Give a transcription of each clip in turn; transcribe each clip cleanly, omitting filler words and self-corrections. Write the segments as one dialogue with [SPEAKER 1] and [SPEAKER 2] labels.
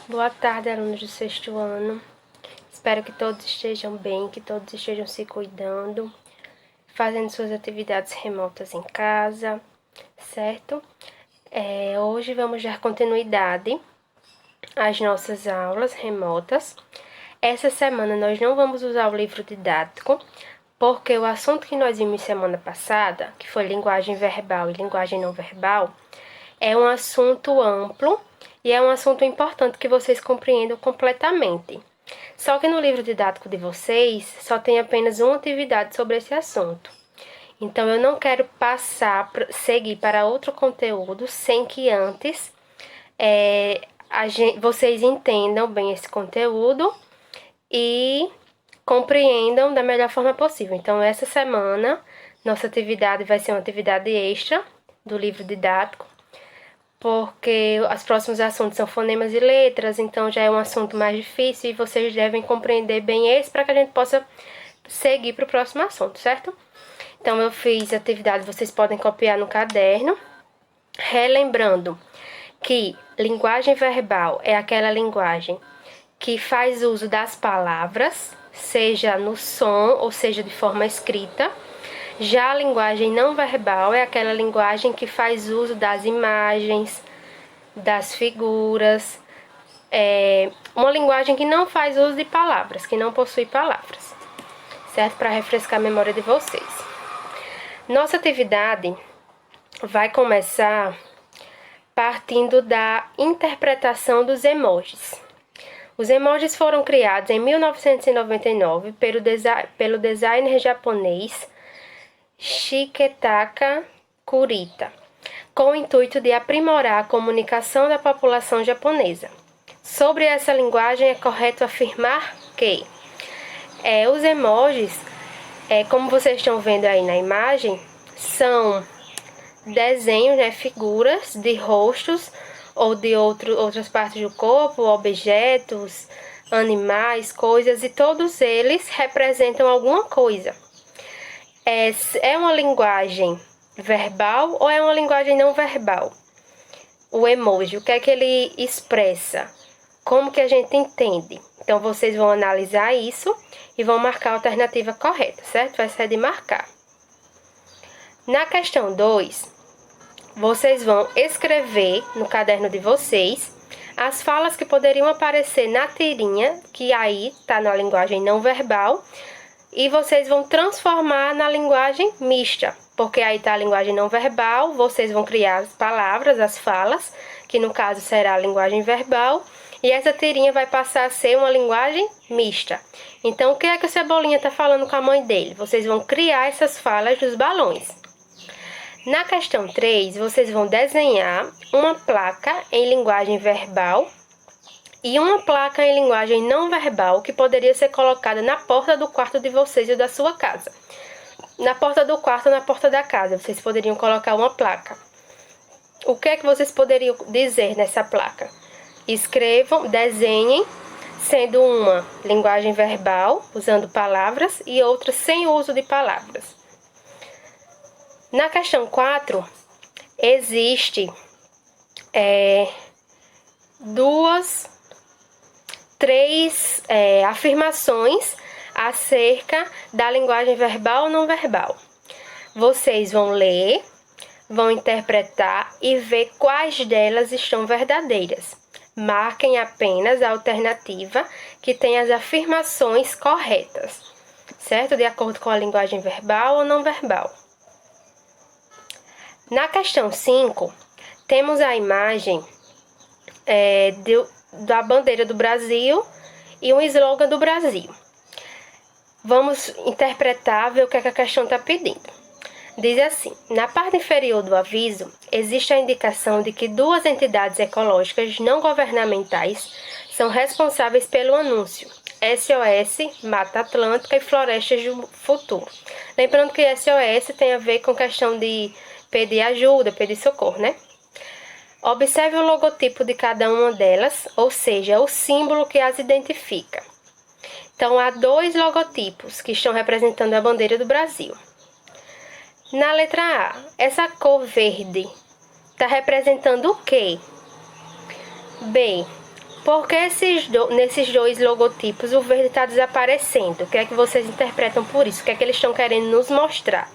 [SPEAKER 1] Boa tarde, alunos do sexto ano. Espero que todos estejam bem, que todos estejam se cuidando, fazendo suas atividades remotas em casa, certo? Hoje vamos dar continuidade às nossas aulas remotas. Essa semana nós não vamos usar o livro didático, porque o assunto que nós vimos semana passada, que foi linguagem verbal e linguagem não verbal, é um assunto amplo e é um assunto importante que vocês compreendam completamente. Só que no livro didático de vocês só tem apenas uma atividade sobre esse assunto. Então eu não quero seguir para outro conteúdo sem que antes vocês entendam bem esse conteúdo e compreendam da melhor forma possível. Então essa semana nossa atividade vai ser uma atividade extra do livro didático, porque os próximos assuntos são fonemas e letras, então já é um assunto mais difícil e vocês devem compreender bem esse para que a gente possa seguir para o próximo assunto, certo? Então eu fiz a atividade, vocês podem copiar no caderno, relembrando que linguagem verbal é aquela linguagem que faz uso das palavras, seja no som ou seja de forma escrita. Já a linguagem não verbal é aquela linguagem que faz uso das imagens, das figuras, uma linguagem que não faz uso de palavras, que não possui palavras, certo? Para refrescar a memória de vocês. Nossa atividade vai começar partindo da interpretação dos emojis. Os emojis foram criados em 1999 pelo designer japonês Shiketaka Kurita, com o intuito de aprimorar a comunicação da população japonesa. Sobre essa linguagem, é correto afirmar que os emojis, como vocês estão vendo aí na imagem, são desenhos, figuras de rostos ou de outras partes do corpo, objetos, animais, coisas, e todos eles representam alguma coisa. É uma linguagem verbal ou é uma linguagem não verbal? O emoji, o que é que ele expressa? Como que a gente entende? Então, vocês vão analisar isso e vão marcar a alternativa correta, certo? Vai ser de marcar. Na questão 2, vocês vão escrever no caderno de vocês as falas que poderiam aparecer na tirinha, que aí está na linguagem não verbal, e vocês vão transformar na linguagem mista, porque aí está a linguagem não verbal, vocês vão criar as palavras, as falas, que no caso será a linguagem verbal, e essa tirinha vai passar a ser uma linguagem mista. Então, o que é que o Cebolinha está falando com a mãe dele? Vocês vão criar essas falas dos balões. Na questão 3, vocês vão desenhar uma placa em linguagem verbal e uma placa em linguagem não verbal que poderia ser colocada na porta do quarto de vocês ou da sua casa. Na porta do quarto ou na porta da casa, vocês poderiam colocar uma placa. O que é que vocês poderiam dizer nessa placa? Escrevam, desenhem, sendo uma linguagem verbal, usando palavras, e outra sem uso de palavras. Na questão 4, existe três afirmações acerca da linguagem verbal ou não verbal. Vocês vão ler, vão interpretar e ver quais delas estão verdadeiras. Marquem apenas a alternativa que tem as afirmações corretas, certo? De acordo com a linguagem verbal ou não verbal. Na questão 5, temos a imagem da bandeira do Brasil e um slogan do Brasil. Vamos interpretar, ver o que a questão está pedindo. Diz assim: na parte inferior do aviso, existe a indicação de que 2 entidades ecológicas não governamentais são responsáveis pelo anúncio: SOS, Mata Atlântica e Florestas do Futuro. Lembrando que SOS tem a ver com questão de pedir ajuda, pedir socorro, né? Observe o logotipo de cada uma delas, ou seja, o símbolo que as identifica. Então, há 2 logotipos que estão representando a bandeira do Brasil. Na letra A, essa cor verde está representando o quê? B, Porque nesses dois logotipos o verde está desaparecendo? O que é que vocês interpretam por isso? O que é que eles estão querendo nos mostrar?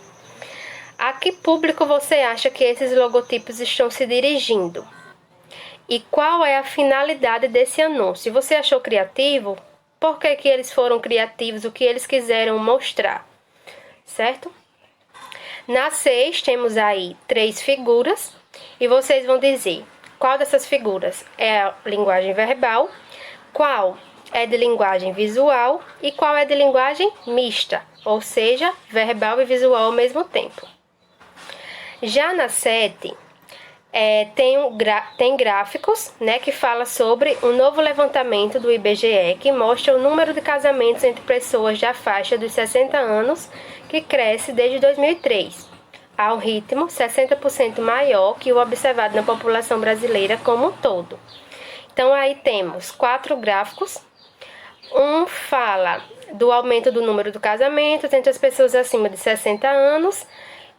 [SPEAKER 1] A que público você acha que esses logotipos estão se dirigindo? E qual é a finalidade desse anúncio? Se você achou criativo, por que que eles foram criativos? O que eles quiseram mostrar? Certo? Na 6 temos aí 3 figuras e vocês vão dizer qual dessas figuras é a linguagem verbal, qual é de linguagem visual e qual é de linguagem mista, ou seja, verbal e visual ao mesmo tempo. Já na 7, tem gráficos, né, que fala sobre um novo levantamento do IBGE que mostra o número de casamentos entre pessoas da faixa dos 60 anos que cresce desde 2003, a um ritmo 60% maior que o observado na população brasileira como um todo. Então aí temos 4 gráficos. Um fala do aumento do número de casamentos entre as pessoas acima de 60 anos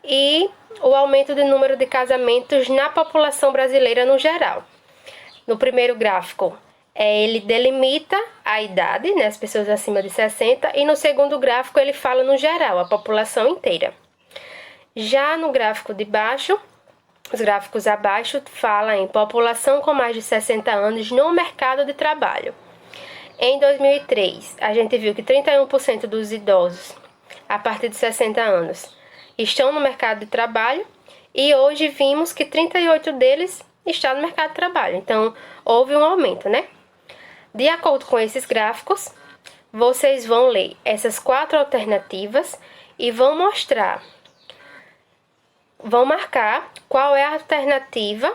[SPEAKER 1] e o aumento do número de casamentos na população brasileira no geral. No primeiro gráfico, ele delimita a idade, né, as pessoas acima de 60, e no segundo gráfico ele fala no geral, a população inteira. Já no gráfico de baixo, os gráficos abaixo falam em população com mais de 60 anos no mercado de trabalho. Em 2003, a gente viu que 31% dos idosos a partir de 60 anos estão no mercado de trabalho e hoje vimos que 38 deles estão no mercado de trabalho. Então, houve um aumento, né? De acordo com esses gráficos, vocês vão ler essas 4 alternativas e vão marcar qual é a alternativa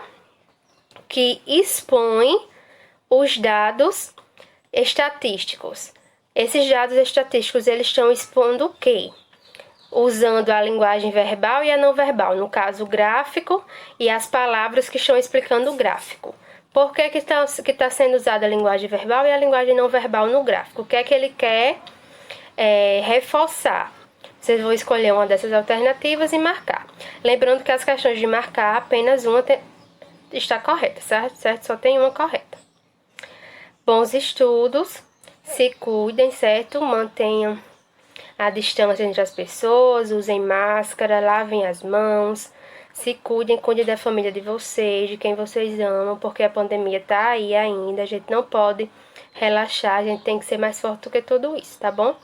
[SPEAKER 1] que expõe os dados estatísticos. Esses dados estatísticos, eles estão expondo o quê? Usando a linguagem verbal e a não verbal, no caso o gráfico e as palavras que estão explicando o gráfico. Por que está sendo usada a linguagem verbal e a linguagem não verbal no gráfico? O que é que ele quer reforçar? Vocês vão escolher uma dessas alternativas e marcar. Lembrando que as questões de marcar, apenas uma está correta, certo? Só tem uma correta. Bons estudos, se cuidem, certo? Mantenham a distância entre as pessoas, usem máscara, lavem as mãos, se cuidem, cuidem da família de vocês, de quem vocês amam, porque a pandemia tá aí ainda, a gente não pode relaxar, a gente tem que ser mais forte do que tudo isso, tá bom?